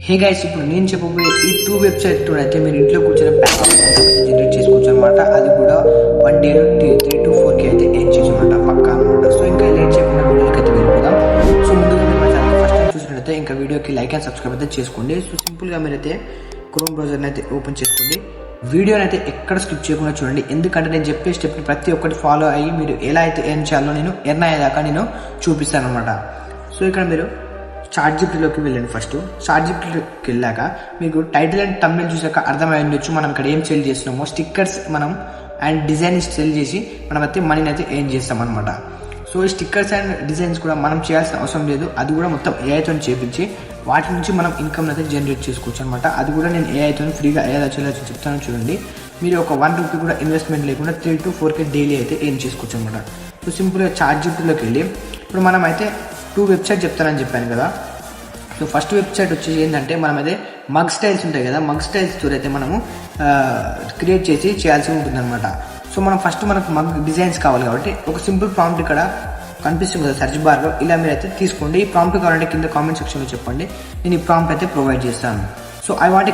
Hey guys, ఇప్పుడు నేను చెప్పబోయే ఈ 2 వెబ్సైట్ తో అయితే మీరు ఇంట్లో కూర్చొని ప్యాసివ్ జనరేట్ చేసుకోవచ్చు అనమాట. అది కూడా 1 డేలో 3 to 4K అయితే ఏం చేయొచ్చు అనమాట, పక్కా అనమాట. సో ఇంకా లేట్ చేయకుండా వీడియోకి అయితే వెళ్ళిపోదాం. సో ముందుగా మీరు మా ఛానల్ ఫస్ట్ టైం చూసినట్లయితే ఇంకా వీడియోకి లైక్ అండ్ సబ్స్క్రైబ్ అయితే చేసుకోండి. సో సింపుల్గా మీరైతే క్రోమ్ బ్రౌజర్ని అయితే ఓపెన్ చేసుకోండి. వీడియోని అయితే ఎక్కడ స్కిప్ చేయకుండా చూడండి, ఎందుకంటే నేను చెప్పే స్టెప్ని ప్రతి ఒక్కటి ఫాలో అయ్యి మీరు ఎలా అయితే ఏం చేయాలో నేను ఎర్న్ అయ్యేదాకా నేను చూపిస్తాను అనమాట. సో ఇక్కడ మీరు చాట్‌జిపిటీలోకి వెళ్ళండి. ఫస్ట్ చాట్‌జిపిటీలోకి వెళ్ళాక మీకు టైటిల్ అండ్ థంబ్నెయిల్ చూసాక అర్థమై ఉండొచ్చు మనం ఇక్కడ ఏం సేల్ చేస్తున్నామో. స్టిక్కర్స్ మనం అండ్ డిజైన్ సెల్ చేసి మనం అయితే మనీని అయితే ఏం చేస్తాం అనమాట. సో ఈ స్టిక్కర్స్ అండ్ డిజైన్స్ కూడా మనం చేయాల్సిన అవసరం లేదు, అది కూడా మొత్తం ఏఐతో చేపించి వాటి నుంచి మనం ఇన్కమ్ అయితే జనరేట్ చేసుకోవచ్చు అనమాట. అది కూడా నేను ఏఐతో ఫ్రీగా ఎలా చేయాలో చెప్తాను చూడండి. మీరు ఒక 1 రూపీ కూడా ఇన్వెస్ట్మెంట్ లేకుండా 3 to 4K డైలీ అయితే ఏం చేసుకోవచ్చు అనమాట. సో సింపుల్గా చాట్‌జిపిటీలోకి వెళ్ళి ఇప్పుడు మనం అయితే 2 వెబ్సైట్ చెప్తానని చెప్పాను కదా. సో ఫస్ట్ వెబ్సైట్ వచ్చేసి ఏంటంటే మనం అయితే మగ్ స్టైల్స్ ఉంటాయి కదా, మగ్ స్టైల్స్ తో అయితే మనము క్రియేట్ చేసి చేయాల్సి ఉంటుంది అనమాట. సో మనం ఫస్ట్ మనకు మగ్ డిజైన్స్ కావాలి కాబట్టి ఒక సింపుల్ ప్రాంప్ట్ ఇక్కడ కనిపిస్తుంది కదా సెర్చ్ బార్లో, ఇలా మీరు అయితే తీసుకోండి. ఈ ప్రాంప్ట్ కావాలంటే కింద కామెంట్ సెక్షన్లో చెప్పండి, నేను ఈ ప్రాంప్ట్ అయితే ప్రొవైడ్ చేస్తాను. So I want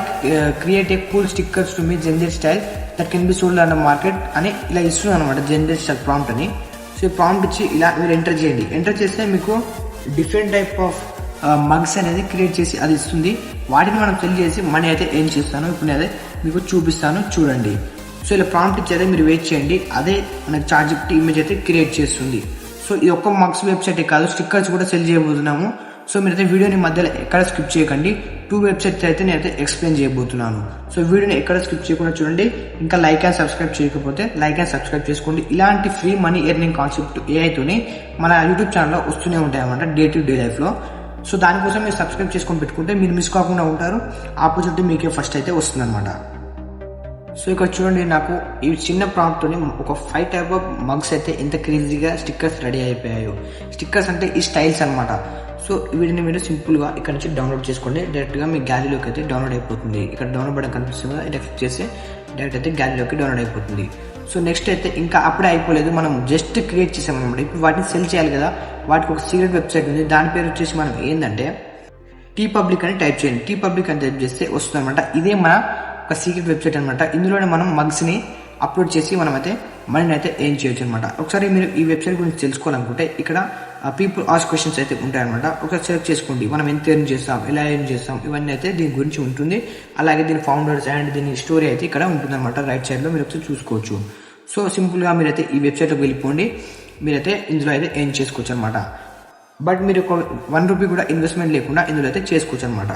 create a cool stickers to me generate style that can be sold on the market అని ఇలా ఇస్తుంది అనమాట, జనరేట్ స్టైల్ ప్రాంప్ట్ అని. సో ఈ ప్రాంప్ట్ ఇచ్చి ఇలా మీరు ఎంటర్ చేయండి. ఎంటర్ చేస్తే మీకు డిఫరెంట్ టైప్ ఆఫ్ మగ్స్ అనేది క్రియేట్ చేసి అది ఇస్తుంది. వాటిని మనం సెల్ చేసి మనీ అయితే ఏం చేస్తాను ఇప్పుడు నేను అదే మీకు చూపిస్తాను చూడండి. సో ఇలా ప్రాంప్ట్ ఇచ్చేదే మీరు వెయిట్ చేయండి, అదే మనకి చాట్‌జిపిటీ ఇమేజ్ అయితే క్రియేట్ చేస్తుంది. సో ఇది ఒక్క మగ్స్ వెబ్సైటే కాదు, స్టిక్కర్స్ కూడా సెల్ చేయబోతున్నాము. సో మీరైతే వీడియోని మధ్యలో ఎక్కడ స్కిప్ చేయకండి, 2 వెబ్సైట్స్ అయితే నేనైతే ఎక్స్ప్లెయిన్ చేయబోతున్నాను. సో వీడియోని ఎక్కడ స్కిప్ చేయకుండా చూడండి. ఇంకా లైక్ అండ్ సబ్స్క్రైబ్ చేయకపోతే లైక్ అండ్ సబ్స్క్రైబ్ చేసుకోండి. ఇలాంటి ఫ్రీ మనీ ఎర్నింగ్ కాన్సెప్ట్ ఏఐతోని మన యూట్యూబ్ ఛానల్లో వస్తూనే ఉంటాయి అన్నమాట డే టు డే లైఫ్లో. సో దానికోసం మీరు సబ్స్క్రైబ్ చేసుకొని పెట్టుకుంటే మీరు మిస్ కాకుండా ఉంటారు, ఆపర్చునిటీ మీకే ఫస్ట్ అయితే వస్తుంది అనమాట. సో ఇక్కడ చూడండి, నాకు ఈ చిన్న ప్రాంప్ట్తో ఒక 5 టైప్ ఆఫ్ మగ్స్ అయితే ఎంత క్రేజీగా స్టిక్కర్స్ రెడీ అయిపోయాయో. స్టిక్కర్స్ అంటే ఈ స్టైల్స్ అనమాట. సో వీటిని మీరు సింపుల్గా ఇక్కడ నుంచి డౌన్లోడ్ చేసుకోండి. డైరెక్ట్గా మీ గ్యాలరీలోకి అయితే డౌన్లోడ్ అయిపోతుంది. ఇక్కడ డౌన్లోడ్ బటన్ కనిపిస్తుంది కదా, ఇది క్లిక్ చేస్తే డైరెక్ట్ అయితే గ్యాలరీలోకి డౌన్లోడ్ అయిపోతుంది. సో నెక్స్ట్ అయితే ఇంకా అప్పుడే అయిపోలేదు, మనం జస్ట్ క్రియేట్ చేసామన్నమాట. ఇప్పుడు వాటిని సెల్ చేయాలి కదా, వాటికి ఒక సీక్రెట్ వెబ్సైట్ ఉంది, దాని పేరు వచ్చేసి మనం ఏంటంటే టీ పబ్లిక్ అని టైప్ చేయండి. టీ పబ్లిక్ అని టైప్ చేస్తే వస్తుంది అనమాట. ఇదే మన ఒక సీక్రెట్ వెబ్సైట్ అనమాట. ఇందులోనే మనం మగ్స్ని అప్లోడ్ చేసి మనం అయితే మనీని అయితే ఏం చేయొచ్చు అనమాట. ఒకసారి మీరు ఈ వెబ్సైట్ గురించి తెలుసుకోవాలనుకుంటే ఇక్కడ పీపుల్ ఆస్క్ క్వశ్చన్స్ అయితే ఉంటాయన్నమాట. ఒకసారి సెలెక్ట్ చేసుకోండి, మనం ఎంత ఎర్న్ చేస్తాం, ఎలా ఎర్న్ చేస్తాం, ఇవన్నీ అయితే దీని గురించి ఉంటుంది. అలాగే దీని ఫౌండర్స్ అండ్ దీని స్టోరీ అయితే ఇక్కడ ఉంటుంది అనమాట. రైట్ సైడ్లో మీరు ఒకసారి చూసుకోవచ్చు. సో సింపుల్గా మీరైతే ఈ వెబ్సైట్లోకి వెళ్ళిపోండి, మీరైతే ఇందులో అయితే ఏం చేసుకోవచ్చు అనమాట. బట్ మీరు ఒక 1 రూపీ కూడా ఇన్వెస్ట్మెంట్ లేకుండా ఇందులో అయితే చేసుకోవచ్చు అనమాట.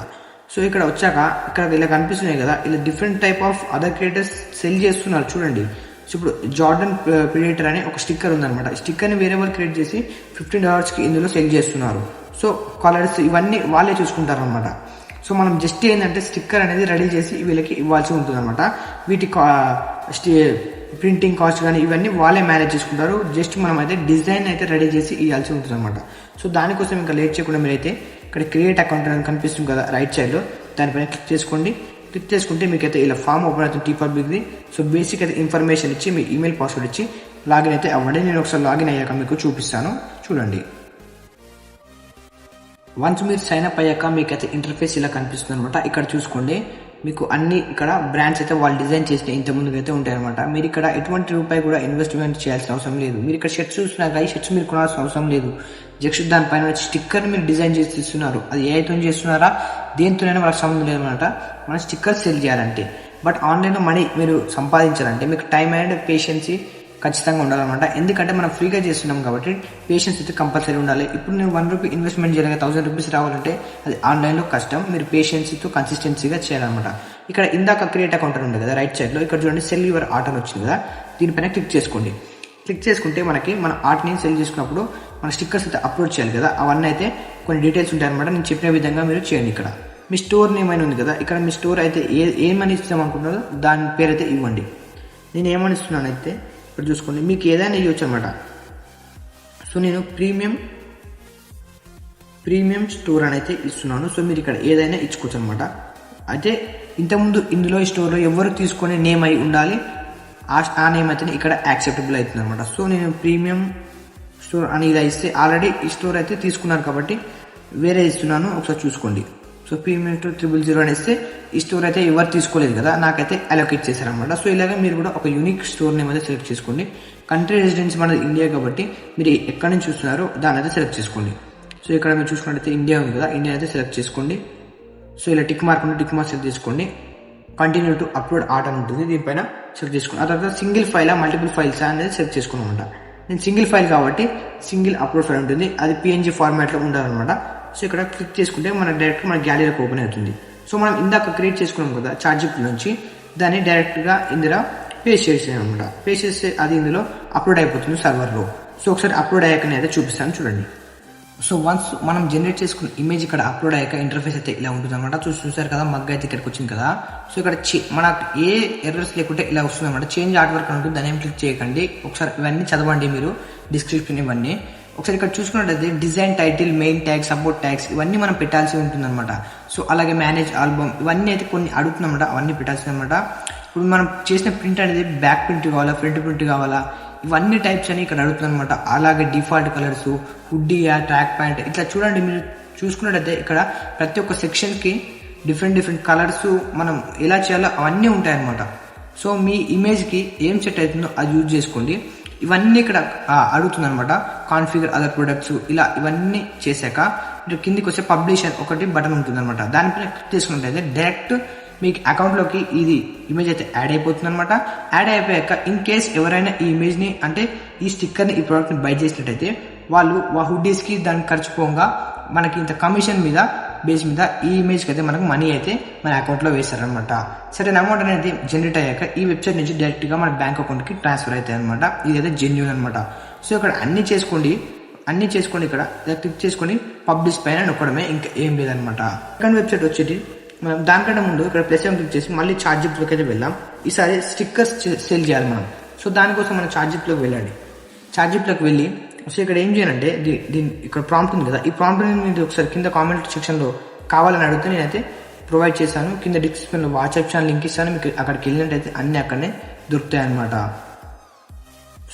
సో ఇక్కడ వచ్చాక ఇక్కడ ఇలా కనిపిస్తున్నాయి కదా, ఇలా different type of other creators cell చేస్తున్నారు చూడండి. సో ఇప్పుడు జార్డన్ ప్రిడేటర్ అనే ఒక స్టిక్కర్ ఉందన్నమాట. ఈ స్టిక్కర్ని వేరే వాళ్ళు క్రియేట్ చేసి $15కి ఇందులో సెల్ చేస్తున్నారు. సో కలర్స్ ఇవన్నీ వాళ్ళే చూసుకుంటారు అనమాట. సో మనం జస్ట్ ఏంటంటే స్టిక్కర్ అనేది రెడీ చేసి వీళ్ళకి ఇవ్వాల్సి ఉంటుంది అనమాట. వీటి ప్రింటింగ్ కాస్ట్ కానీ ఇవన్నీ వాళ్ళే మేనేజ్ చేసుకుంటారు. జస్ట్ మనం అయితే డిజైన్ అయితే రెడీ చేసి ఇవ్వాల్సి ఉంటుంది అనమాట. సో దానికోసం ఇంకా లేట్ చేయకుండా మీరైతే ఇక్కడ క్రియేట్ అకౌంట్ అని కనిపిస్తుంది కదా రైట్ సైడ్లో, దానిపైన క్లిక్ చేసుకోండి. క్లిక్ చేసుకుంటే మీకైతే ఇలా ఫామ్ ఓపెన్ అవుతుంది టీ పబ్లిక్ది. సో బేసిక్ అయితే ఇన్ఫర్మేషన్ ఇచ్చి మీ ఈమెయిల్ పాస్వర్డ్ ఇచ్చి లాగిన్ అయితే అవ్వండి. నేను ఒకసారి లాగిన్ అయ్యాక మీకు చూపిస్తాను చూడండి. వన్స్ మీరు సైన్ అప్ అయ్యాక మీకైతే ఇంటర్ఫేస్ ఇలా కనిపిస్తుంది అనమాట. ఇక్కడ చూసుకోండి, మీకు అన్ని ఇక్కడ బ్రాండ్స్ అయితే వాళ్ళు డిజైన్ చేసిన ఇంత ముందుకు అయితే ఉంటాయన్నమాట. మీరు ఇక్కడ ఎటువంటి రూపాయి కూడా ఇన్వెస్ట్మెంట్ చేయాల్సిన అవసరం లేదు. మీరు ఇక్కడ షర్ట్స్ చూస్తున్నారు, ఈ షర్ట్స్ మీరు కొనాల్సిన అవసరం లేదు. జస్ట్ దానిపైన వచ్చి స్టిక్కర్ని మీరు డిజైన్ చేసి ఇస్తున్నారు. అది ఏఐతో చేస్తున్నారా దేనితోనైనా వాళ్ళకి సంబంధం లేదన్నమాట. మన స్టిక్కర్ సెల్ చేయాలంటే, బట్ ఆన్లైన్లో మనీ మీరు సంపాదించాలంటే మీకు టైం అండ్ పేషెన్సీ ఖచ్చితంగా ఉండాలన్నమాట. ఎందుకంటే మనం ఫ్రీగా చేస్తున్నాం కాబట్టి పేషెన్స్ అయితే కంపల్సరీ ఉండాలి. ఇప్పుడు నేను 1 రూపీ ఇన్వెస్ట్మెంట్ చేయాలి, 1000 రూపీస్ రావాలంటే అది ఆన్లైన్లో కష్టం. మీరు పేషెన్సీతో కన్సిస్టెన్సీగా చేయాలన్నమాట. ఇక్కడ ఇందాక క్రియేట్ అకౌంట్ ఉంది కదా రైట్ సైడ్లో, ఇక్కడ చూడండి సెల్ యువర్ ఆర్ట్ అని వచ్చింది కదా, దీనిపైన క్లిక్ చేసుకోండి. క్లిక్ చేసుకుంటే మనకి మన ఆర్ట్ని సెల్ చేసుకున్నప్పుడు మన స్టిక్కర్స్ అయితే అప్లోడ్ చేయాలి కదా, అవన్నీ అయితే కొన్ని డీటెయిల్స్ ఉంటాయన్నమాట. నేను చెప్పిన విధంగా మీరు చేయండి. ఇక్కడ మీ స్టోర్ నేమ్ అని ఉంది కదా, ఇక్కడ మీ స్టోర్ అయితే ఏమని ఇస్తాం అనుకుంటారో దాని పేరు అయితే ఇవ్వండి. నేను ఏమని ఇస్తున్నాను అయితే ఇక్కడ చూసుకోండి, మీకు ఏదైనా ఇవ్వచ్చు అనమాట. సో నేను ప్రీమియం స్టోర్ అని అయితే ఇస్తున్నాను. సో మీరు ఇక్కడ ఏదైనా ఇచ్చుకోవచ్చు అనమాట. అయితే ఇంతకుముందు ఇందులో ఈ స్టోర్లో ఎవరు తీసుకునే నేమ్ అయి ఉండాలి, ఆ నేమ్ అయితే ఇక్కడ యాక్సెప్టబుల్ అవుతుంది అనమాట. సో నేను ప్రీమియం స్టోర్ అని ఇలా ఇస్తే ఆల్రెడీ ఈ స్టోర్ అయితే తీసుకున్నారు కాబట్టి వేరే ఇస్తున్నాను, ఒకసారి చూసుకోండి. సో P-000 అనేస్తే ఈ స్టోర్ అయితే ఎవరు తీసుకోలేదు కదా, నాకైతే అలొకేట్ చేశారనమాట. సో ఇలాగ మీరు కూడా ఒక యూనిక్ స్టోర్ నేమ్ అయితే సెలెక్ట్ చేసుకోండి. కంట్రీ రెసిడెన్స్ మనది ఇండియా కాబట్టి మీరు ఎక్కడి నుంచి చూస్తున్నారో దాన్ని అయితే సెలెక్ట్ చేసుకోండి. సో ఇక్కడ మీరు చూసుకున్నట్టయితే ఇండియా ఉంది కదా, ఇండియా అయితే సెలెక్ట్ చేసుకోండి. సో ఇలా టిక్ మార్క్ ఉంటే టిక్ మార్క్ సెలెక్ట్ చేసుకోండి. కంటిన్యూ టు అప్లోడ్ ఆర్ట్ అని ఉంటుంది, దీనిపైన సెలెక్ట్ చేసుకోండి. ఆ తర్వాత సింగిల్ ఫైలా మల్టిపుల్ ఫైల్స్ అనేది సెలెక్ట్ చేసుకున్నామంట. నేను సింగిల్ ఫైల్ కాబట్టి సింగిల్ అప్లోడ్ ఫైల్ ఉంటుంది, అది PNG ఫార్మాట్లో ఉండాలన్నమాట. సో ఇక్కడ క్లిక్ చేసుకుంటే మనకు డైరెక్ట్ మన గ్యాలరీలోకి ఓపెన్ అవుతుంది. సో మనం ఇందాక క్రియేట్ చేసుకున్నాం కదా చార్జిప్ నుంచి, దాన్ని డైరెక్ట్గా ఇందులో పేస్ట్ చేసాం అనమాట. పేస్ట్ చేస్తే అది ఇందులో అప్లోడ్ అయిపోతుంది సర్వర్లో. సో ఒకసారి అప్లోడ్ అయ్యాకనే అయితే చూపిస్తాను చూడండి. సో వన్స్ మనం జనరేట్ చేసుకున్న ఇమేజ్ ఇక్కడ అప్లోడ్ అయ్యాక ఇంటర్ఫేస్ అయితే ఇలా ఉంటుంది అనమాట. చూసారు కదా, మగ్గ అయితే ఇక్కడికి వచ్చింది కదా. సో ఇక్కడ మనకు ఏ ఎర్రర్స్ లేకుంటే ఇలా వస్తుంది అనమాట. చేంజ్ ఆర్ట్ వర్క్ అని ఉంటుంది, దాన్ని ఏం క్లిక్ చేయకండి. ఒకసారి ఇవన్నీ చదవండి మీరు, డిస్క్రిప్షన్ ఇవన్నీ ఒకసారి ఇక్కడ చూసుకున్నట్టయితే design title, main tag, support tags ఇవన్నీ మనం పెట్టాల్సి ఉంటుంది అనమాట. సో అలాగే మేనేజ్ ఆల్బమ్ ఇవన్నీ అయితే కొన్ని అడుగుతుందన్నమాట, అవన్నీ పెట్టాల్సింది అనమాట. ఇప్పుడు మనం చేసిన ప్రింట్ అనేది బ్యాక్ ప్రింట్ కావాలా, ఫ్రంట్ ప్రింట్ కావాలా, ఇవన్నీ టైప్స్ అని ఇక్కడ అడుగుతుంది అనమాట. అలాగే డిఫాల్ట్ కలర్స్, హుడ్డీయా, ట్రాక్ ప్యాంట్ ఇట్లా చూడండి. మీరు చూసుకున్నట్టయితే ఇక్కడ ప్రతి ఒక్క సెక్షన్కి డిఫరెంట్ కలర్స్ మనం ఎలా చేయాలో అవన్నీ ఉంటాయన్నమాట. సో మీ ఇమేజ్కి ఏం సెట్ అవుతుందో అది యూజ్ చేసుకోండి. ఇవన్నీ ఇక్కడ అడుగుతుంది అనమాట. కాన్ఫిగర్ అదర్ ప్రొడక్ట్స్ ఇలా ఇవన్నీ చేశాక మీరు కిందికి వస్తే పబ్లిష్ ఒకటి బటన్ ఉంటుంది అనమాట. దానిపైన క్లిక్ చేసుకున్నట్టయితే డైరెక్ట్ మీకు అకౌంట్లోకి ఇది ఇమేజ్ అయితే యాడ్ అయిపోతుంది అనమాట. యాడ్ అయిపోయాక ఇన్ కేస్ ఎవరైనా ఈ ఇమేజ్ని అంటే ఈ స్టిక్కర్ని ఈ ప్రోడక్ట్ని బై చేసినట్టయితే వాళ్ళు హుడ్డీస్కి దానికి ఖర్చు పోగా మనకి ఇంత కమిషన్ మీద బేస్ మీద ఈ ఇమేజ్కి అయితే మనకు మనీ అయితే మన అకౌంట్లో వేస్తారనమాట. సరైన అమౌంట్ అనేది జనరేట్ అయ్యాక ఈ వెబ్సైట్ నుంచి డైరెక్ట్గా మన బ్యాంక్ అకౌంట్కి ట్రాన్స్ఫర్ అవుతాయి అనమాట. ఇదైతే జెన్యూన్ అనమాట. సో ఇక్కడ అన్నీ చేసుకోండి ఇక్కడ క్లిక్ చేసుకొని పబ్లిష్ పైన నొక్కడమే, ఇంకా ఏం లేదనమాట. సెకండ్ వెబ్సైట్ వచ్చేది మనం దానికంటే ముందు ఇక్కడ ప్లస్ క్లిక్ చేసి మళ్ళీ చార్జిప్లోకి అయితే వెళ్దాం. ఈసారి స్టిక్కర్స్ సేల్ చేయాలి మనం. సో దానికోసం మనం చార్జిప్లోకి వెళ్ళండి. చార్జిప్లోకి వెళ్ళి సో ఇక్కడ ఏం చేయాలంటే దీని ఇక్కడ ప్రాంప్ట్ ఉంది కదా, ఈ ప్రాంప్ట్ని మీరు ఒకసారి కింద కామెంట్ సెక్షన్లో కావాలని అడిగితే నేనైతే ప్రొవైడ్ చేశాను. కింద డిస్క్రిప్షన్లో వాట్సాప్ ఛానల్ లింక్ ఇస్తాను, మీకు అక్కడికి వెళ్ళినట్టయితే అన్నీ అక్కడనే దొరుకుతాయి అన్నమాట.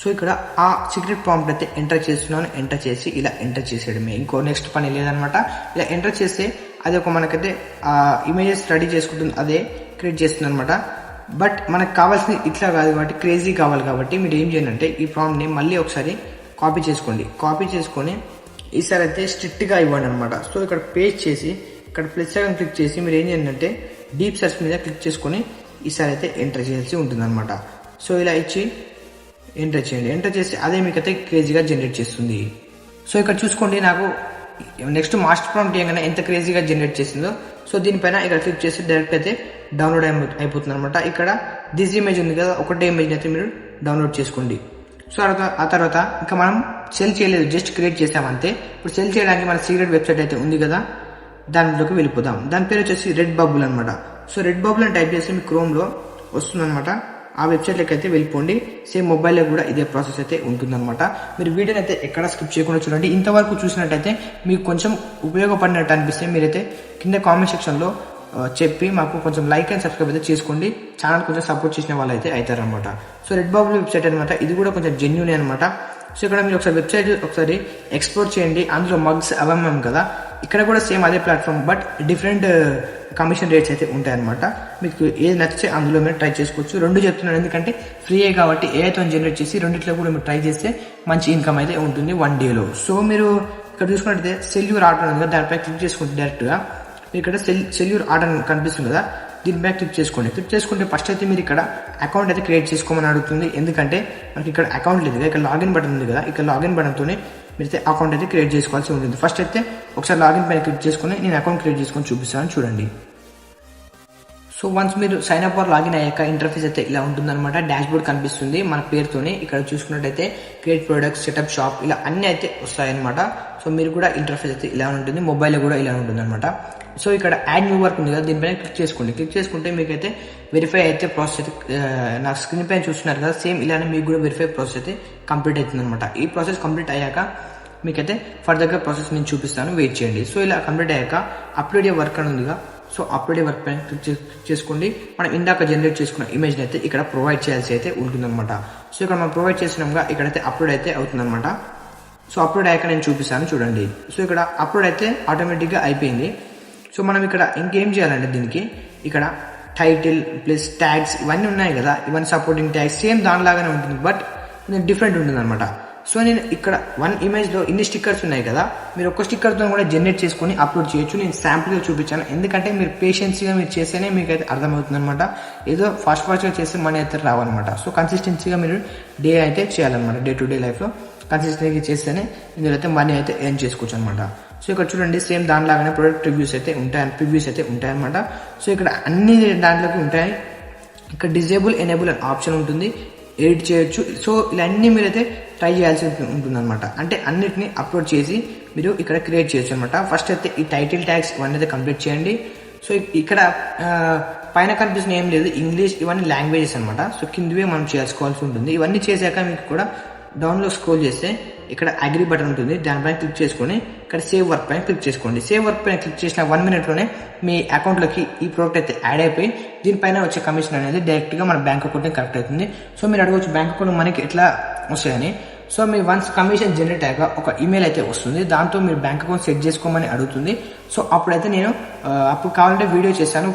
సో ఇక్కడ ఆ సీక్రెట్ ప్రాంప్ట్ అయితే ఎంటర్ చేస్తున్నాను. ఎంటర్ చేసి ఇలా ఎంటర్ చేసేయడమే, ఇంకో నెక్స్ట్ పని లేదనమాట. ఇలా ఎంటర్ చేస్తే అది ఒక మనకైతే ఇమేజెస్ రెడీ చేసుకుంటుంది, అదే క్రియేట్ చేస్తుంది అనమాట. బట్ మనకు కావాల్సింది ఇట్లా కాదు కాబట్టి క్రేజీ కావాలి కాబట్టి మీరు ఏం చేయాలంటే ఈ ప్రాంప్ట్ని మళ్ళీ ఒకసారి కాపీ చేసుకోండి. కాపీ చేసుకొని ఈసారి అయితే స్ట్రిక్ట్గా ఇవ్వండి అనమాట. సో ఇక్కడ పేస్ట్ చేసి ఇక్కడ ప్లస్ సెకండ్ క్లిక్ చేసి మీరు ఏం చేయాలంటే డీప్ సెర్చ్ మీద క్లిక్ చేసుకొని ఈసారి అయితే ఎంటర్ చేయాల్సి ఉంటుందన్నమాట. సో ఇలా ఇచ్చి ఎంటర్ చేయండి. ఎంటర్ చేసి అదే మీకైతే క్రేజీగా జనరేట్ చేస్తుంది. సో ఇక్కడ చూసుకోండి, నాకు నెక్స్ట్ మాస్టర్ ప్రాంప్ట్ చేయగానే ఎంత క్రేజీగా జనరేట్ చేసిందో. సో దీనిపైన ఇక్కడ క్లిక్ చేసి డైరెక్ట్ అయితే డౌన్లోడ్ అయిపోతుంది అనమాట. ఇక్కడ దిస్ ఇమేజ్ ఉంది కదా, ఒకటే ఇమేజ్ అయితే మీరు డౌన్లోడ్ చేసుకోండి. సో ఆ తర్వాత ఇంకా మనం సెల్ చేయలేదు, జస్ట్ క్రియేట్ చేసామంతే. ఇప్పుడు సెల్ చేయడానికి మన సీక్రెట్ వెబ్సైట్ అయితే ఉంది కదా, దాంట్లోకి వెళ్ళిపోదాం. దాని పేరు వచ్చేసి రెడ్ బబుల్ అనమాట. సో రెడ్ బబుల్ అని టైప్ చేస్తే మీ క్రోమ్లో వస్తుందన్నమాట. ఆ వెబ్సైట్లోకి అయితే వెళ్ళిపోండి. సేమ్ మొబైల్లో కూడా ఇదే ప్రాసెస్ అయితే ఉంటుందన్నమాట. మీరు వీడియోని అయితే ఎక్కడ స్కిప్ చేయకుండా చూడండి. ఇంతవరకు చూసినట్టయితే మీకు కొంచెం ఉపయోగపడినట్టు అనిపిస్తే మీరైతే కింద కామెంట్ సెక్షన్లో చెప్పి మాకు కొంచెం లైక్ అండ్ సబ్స్క్రైబ్ అయితే చేసుకోండి. ఛానల్ కొంచెం సపోర్ట్ చేసిన వాళ్ళు అయితే అవుతారనమాట. సో రెడ్ బబుల్ వెబ్సైట్ అనమాట, ఇది కూడా కొంచెం జెన్యూన్ అనమాట. సో ఇక్కడ మీరు ఒకసారి వెబ్సైట్ ఒకసారి ఎక్స్ప్లోర్ చేయండి. అందులో మగ్స్ అవమ్మం కదా, ఇక్కడ కూడా సేమ్ అదే platform but different commission rates అయితే ఉంటాయన్నమాట. మీకు ఏది నచ్చితే అందులో మీరు ట్రై చేసుకోవచ్చు. రెండు చెప్తున్నాను ఎందుకంటే ఫ్రీయే కాబట్టి ఏఐతో జనరేట్ చేసి రెండిట్లో కూడా మీరు ట్రై చేస్తే మంచి ఇన్కమ్ అయితే ఉంటుంది 1 డేలో. సో మీరు ఇక్కడ చూసుకున్నట్టయితే సెల్యూర్ ఆర్డర్ ఉంది కదా, దానిపై క్లిక్ చేసుకుంటే డైరెక్ట్గా ఇక్కడ సెల్యూర్ ఆర్డర్ కనిపిస్తుంది కదా, దీనిపై క్లిక్ చేసుకోండి. క్లిక్ చేసుకుంటే ఫస్ట్ అయితే మీరు ఇక్కడ అకౌంట్ అయితే క్రియేట్ చేసుకోమని అడుగుతుంది. ఎందుకంటే మనకి ఇక్కడ అకౌంట్ లేదు కదా, ఇక్కడ లాగిన్ బటన్ ఉంది కదా, ఇక్కడ లాగిన్ బటన్తోనే మీరైతే అకౌంట్ అయితే క్రియేట్ చేసుకోవాల్సి ఉంటుంది. ఫస్ట్ అయితే ఒకసారి లాగిన్ పైన క్లిక్ చేసుకుని నేను అకౌంట్ క్రియేట్ చేసుకొని చూపిస్తాను చూడండి. సో వన్స్ మీరు సైన్ అప్ ఆర్ లాగిన్ అయ్యాక ఇంటర్ఫేస్ అయితే ఇలా ఉంటుందన్నమాట. డాష్ బోర్డ్ కనిపిస్తుంది మన పేరుతోనే. ఇక్కడ చూసుకున్నట్టయితే క్రియేట్ ప్రొడక్ట్స్, సెటప్ షాప్ ఇలా అన్నీ అయితే వస్తాయన్నమాట. సో మీరు కూడా ఇంటర్ఫేస్ అయితే ఇలా ఉంటుంది, మొబైల్లో కూడా ఇలా ఉంటుంది అనమాట. సో ఇక్కడ యాడ్ న్యూ వర్క్ ఉంది కదా, దీనిపైన క్లిక్ చేసుకోండి. క్లిక్ చేసుకుంటే మీకైతే వెరిఫై అయితే ప్రాసెస్ అయితే నా స్క్రీన్ పైన చూస్తున్నారు కదా, సేమ్ ఇలానే మీకు కూడా వెరిఫై ప్రాసెస్ అయితే కంప్లీట్ అవుతుంది అనమాట. ఈ ప్రాసెస్ కంప్లీట్ అయ్యాక మీకైతే ఫర్దర్గా ప్రాసెస్ నేను చూపిస్తాను, వెయిట్ చేయండి. సో ఇలా కంప్లీట్ అయ్యాక అప్లోడ్ వర్క్ అని ఉందిగా, సో అప్లోడ్ వర్క్ పైన క్లిక్ చేసుకోండి. మనం ఇందాక జనరేట్ చేసుకున్న ఇమేజ్ని అయితే ఇక్కడ ప్రొవైడ్ చేయాల్సి అయితే ఉంటుందన్నమాట. సో ఇక్కడ మనం ప్రొవైడ్ చేసినాముగా, ఇక్కడైతే అప్లోడ్ అయితే అవుతుందన్నమాట. సో అప్లోడ్ అయ్యాక నేను చూపిస్తాను చూడండి. సో ఇక్కడ అప్లోడ్ అయితే ఆటోమేటిక్గా అయిపోయింది. సో మనం ఇక్కడ ఇంకేం చేయాలంటే దీనికి ఇక్కడ టైటిల్ ప్లస్ ట్యాగ్స్ ఇవన్నీ ఉన్నాయి కదా, ఇవన్నీ సపోర్టింగ్ ట్యాగ్స్ సేమ్ దానిలాగానే ఉంటుంది, బట్ కొంచెం డిఫరెంట్ ఉంటుంది అనమాట. సో నేను ఇక్కడ 1 ఇమేజ్లో ఇన్ని స్టిక్కర్స్ ఉన్నాయి కదా, మీరు ఒక్క స్టిక్కర్తో కూడా జనరేట్ చేసుకొని అప్లోడ్ చేయొచ్చు. నేను శాంపుల్గా చూపించాను, ఎందుకంటే మీరు పేషెన్సీగా మీరు చేస్తేనే మీకు అయితే అర్థమవుతుంది అనమాట. ఏదో ఫాస్ట్గా చేస్తే మనీ అయితే రావన్నమాట. సో కన్సిస్టెన్సీగా మీరు డే అయితే చేయాలన్నమాట. డే టు డే లైఫ్లో కన్సిస్టెంట్గా చేస్తేనే ఇందులో అయితే మనీ అయితే ఎర్న్ చేసుకోవచ్చు అనమాట. సో ఇక్కడ చూడండి సేమ్ దానిలాగానే ప్రొడక్ట్ రివ్యూస్ అయితే ఉంటాయి, ప్రివ్యూస్ అయితే ఉంటాయన్నమాట. సో ఇక్కడ అన్ని దాంట్లోకి ఉంటాయి. ఇక్కడ డిజేబుల్ ఎనేబుల్ అనే ఆప్షన్ ఉంటుంది, ఎడిట్ చేయొచ్చు. సో ఇలా అన్నీ మీరైతే ట్రై చేయాల్సి ఉంటుంది అనమాట. అంటే అన్నిటిని అప్లోడ్ చేసి మీరు ఇక్కడ క్రియేట్ చేయొచ్చు అనమాట. ఫస్ట్ అయితే ఈ టైటిల్ ట్యాగ్స్ ఇవన్నీ అయితే కంప్లీట్ చేయండి. సో ఇక్కడ పైన కనిపిస్తున్న ఏం లేదు, ఇంగ్లీష్ ఇవన్నీ లాంగ్వేజెస్ అనమాట. సో కిందవే మనం చేసుకోవాల్సి ఉంటుంది. ఇవన్నీ చేశాక మీకు కూడా డౌన్లో స్క్రోల్ చేస్తే ఇక్కడ అగ్రీ బటన్ ఉంటుంది, దానిపైన క్లిక్ చేసుకొని ఇక్కడ సేవ్ వర్క్ పైన క్లిక్ చేసుకోండి. సేవ్ వర్క్ పైన క్లిక్ చేసిన 1 మినిట్లోనే మీ అకౌంట్లోకి ఈ ప్రోడక్ట్ అయితే యాడ్ అయిపోయి దీనిపైన వచ్చే కమిషన్ అనేది డైరెక్ట్గా మన బ్యాంక్ అకౌంట్ కరెక్ట్ అవుతుంది. సో మీరు అడగవచ్చు బ్యాంక్ అకౌంట్ మనకి ఎట్లా వస్తాయని. So me once commission generate అయ్యాక ఒక ఈమెయిల్ అయితే వస్తుంది, దాంతో మీరు బ్యాంక్ అకౌంట్ సెట్ చేసుకోమని అడుగుతుంది. సో అప్పుడైతే నేను అప్పుడు కావాలంటే వీడియో చేస్తాను.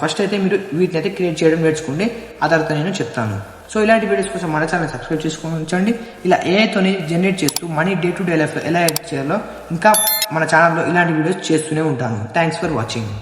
ఫస్ట్ అయితే మీరు వీటిని అయితే క్రియేట్ చేయడం నేర్చుకోండి, ఆ తర్వాత నేను చెప్తాను. సో ఇలాంటి వీడియోస్ కోసం మన ఛానల్ సబ్స్క్రైబ్ చేసుకొని ఉంచండి. ఇలా ఏఐతోని జనరేట్ చేస్తూ మనీ డే టు డే లైఫ్లో ఎలా యాడ్ చేయాలో ఇంకా మన ఛానల్లో ఇలాంటి వీడియోస్ చేస్తూనే ఉంటాను. Thanks for watching.